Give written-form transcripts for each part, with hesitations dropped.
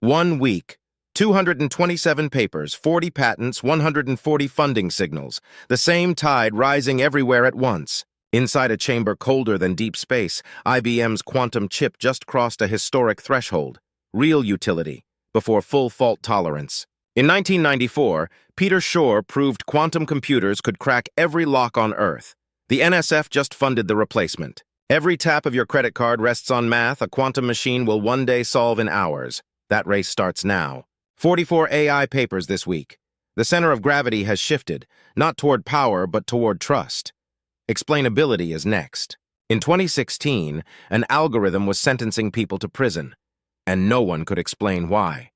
1 week, 227 papers, 40 patents, 140 funding signals, the same tide rising everywhere at once. Inside a chamber colder than deep space, IBM's quantum chip just crossed a historic threshold, real utility, before full fault tolerance. In 1994, Peter Shor proved quantum computers could crack every lock on Earth. The NSF just funded the replacement. Every tap of your credit card rests on math a quantum machine will one day solve in hours. That race starts now. 44 AI papers this week. The center of gravity has shifted, not toward power, but toward trust. Explainability is next. In 2016, an algorithm was sentencing people to prison, and no one could explain why.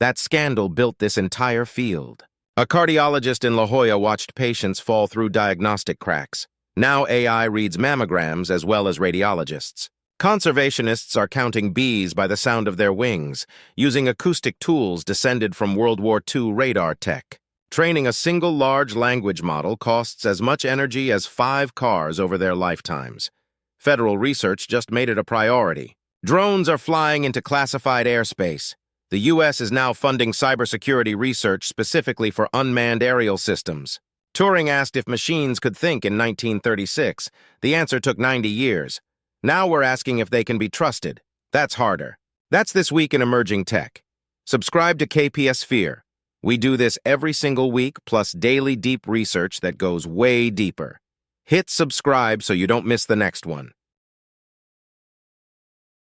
That scandal built this entire field. A cardiologist in La Jolla watched patients fall through diagnostic cracks. Now AI reads mammograms as well as radiologists. Conservationists are counting bees by the sound of their wings, using acoustic tools descended from World War II radar tech. Training a single large language model costs as much energy as 5 cars over their lifetimes. Federal research just made it a priority. Drones are flying into classified airspace. The U.S. is now funding cybersecurity research specifically for unmanned aerial systems. Turing asked if machines could think in 1936. The answer took 90 years. Now we're asking if they can be trusted. That's harder. That's This Week in Emerging Tech. Subscribe to KPsphere. We do this every single week, plus daily deep research that goes way deeper. Hit subscribe so you don't miss the next one.